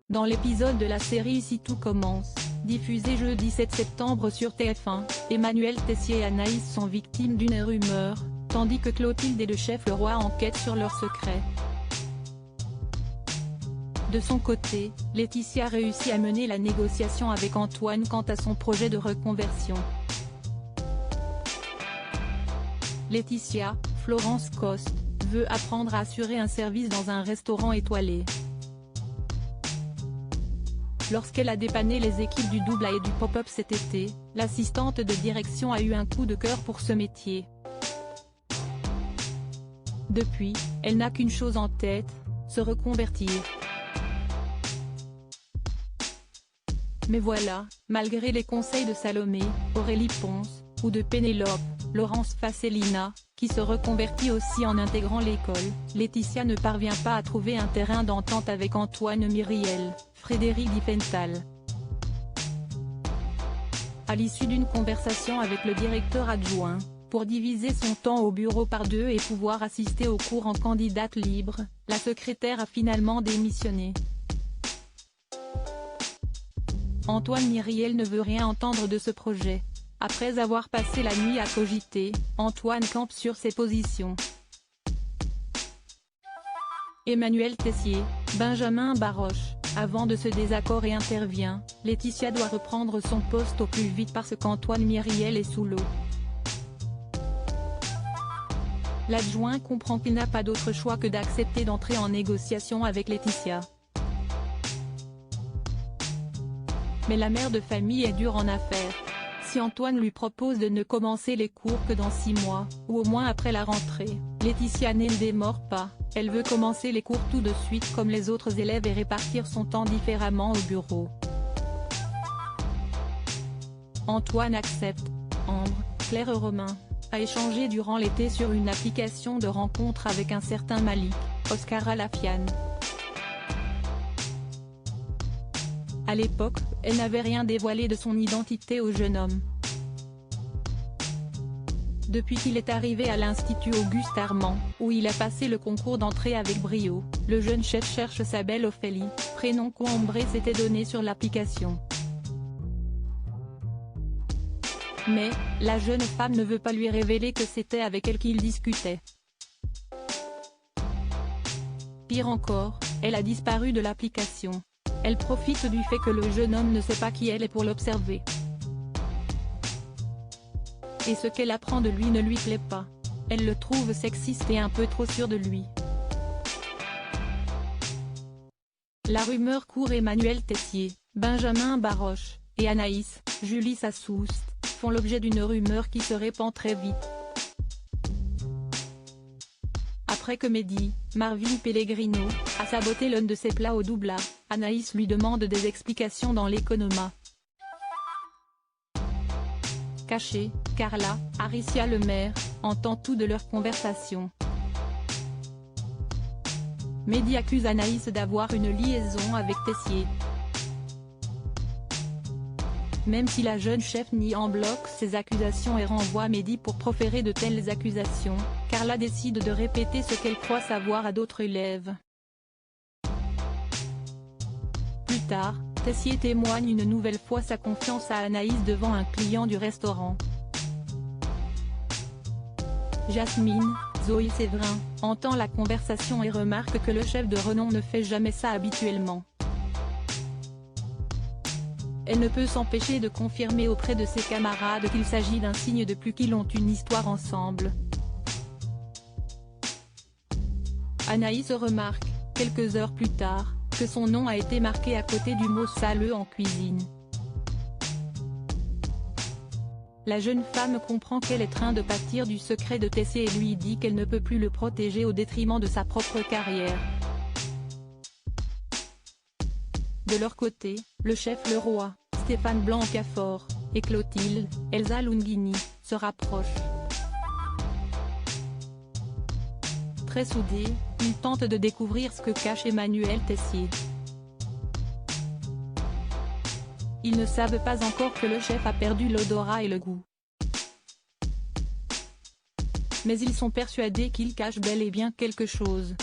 Dans l'épisode de la série Ici tout commence, diffusé jeudi 7 septembre sur TF1, Emmanuel Tessier et Anaïs sont victimes d'une rumeur, tandis que Clotilde et le chef Leroy enquêtent sur leur secret. De son côté, Laetitia réussit à mener la négociation avec Antoine quant à son projet de reconversion. Laetitia, Florence Coste, veut apprendre à assurer un service dans un restaurant étoilé. Lorsqu'elle a dépanné les équipes du Double A et du Pop-Up cet été, l'assistante de direction a eu un coup de cœur pour ce métier. Depuis, elle n'a qu'une chose en tête, se reconvertir. Mais voilà, malgré les conseils de Salomé, Aurélie Ponce, ou de Pénélope, Laurence Fassellina, qui se reconvertit aussi en intégrant l'école, Laetitia ne parvient pas à trouver un terrain d'entente avec Antoine Myriel, Frédéric Diffenthal. À l'issue d'une conversation avec le directeur adjoint, pour diviser son temps au bureau par deux et pouvoir assister aux cours en candidate libre, la secrétaire a finalement démissionné. Antoine Myriel ne veut rien entendre de ce projet. Après avoir passé la nuit à cogiter, Antoine campe sur ses positions. Emmanuel Tessier, Benjamin Baroche, avant de ce désaccord et intervient, Laetitia doit reprendre son poste au plus vite parce qu'Antoine Myriel est sous l'eau. L'adjoint comprend qu'il n'a pas d'autre choix que d'accepter d'entrer en négociation avec Laetitia. Mais la mère de famille est dure en affaires. Si Antoine lui propose de ne commencer les cours que dans 6 mois, ou au moins après la rentrée, Laetitia ne démord pas, elle veut commencer les cours tout de suite comme les autres élèves et répartir son temps différemment au bureau. Antoine accepte. Ambre, Claire et Romain, a échangé durant l'été sur une application de rencontre avec un certain Malik, Oscar Alafiane. À l'époque, elle n'avait rien dévoilé de son identité au jeune homme. Depuis qu'il est arrivé à l'Institut Auguste Armand, où il a passé le concours d'entrée avec brio, le jeune chef cherche sa belle Ophélie, prénom qu'Ambré s'était donné sur l'application. Mais, la jeune femme ne veut pas lui révéler que c'était avec elle qu'il discutait. Pire encore, elle a disparu de l'application. Elle profite du fait que le jeune homme ne sait pas qui elle est pour l'observer. Et ce qu'elle apprend de lui ne lui plaît pas. Elle le trouve sexiste et un peu trop sûr de lui. La rumeur court. Emmanuel Tessier, Benjamin Baroche, et Anaïs, Julie Sassoust, font l'objet d'une rumeur qui se répand très vite. Après que Mehdi, Marvin Pellegrino, a saboté l'un de ses plats au Double A, Anaïs lui demande des explications dans l'Economa. Cachée, Carla, Aricia Lemaire, entend tout de leur conversation. Mehdi accuse Anaïs d'avoir une liaison avec Tessier. Même si la jeune chef nie en bloc ces accusations et renvoie Mehdi pour proférer de telles accusations, Carla décide de répéter ce qu'elle croit savoir à d'autres élèves. Plus tard, Tessier témoigne une nouvelle fois sa confiance à Anaïs devant un client du restaurant. Jasmine, Zoé Séverin, entend la conversation et remarque que le chef de renom ne fait jamais ça habituellement. Elle ne peut s'empêcher de confirmer auprès de ses camarades qu'il s'agit d'un signe de plus qu'ils ont une histoire ensemble. Anaïs remarque, quelques heures plus tard, que son nom a été marqué à côté du mot saleux en cuisine. La jeune femme comprend qu'elle est en train de pâtir du secret de Tessier et lui dit qu'elle ne peut plus le protéger au détriment de sa propre carrière. De leur côté, le chef Leroy, Stéphane Blancafort, et Clotilde, Elsa Lunghini, se rapprochent. Très soudés, ils tentent de découvrir ce que cache Emmanuel Tessier. Ils ne savent pas encore que le chef a perdu l'odorat et le goût. Mais ils sont persuadés qu'il cache bel et bien quelque chose.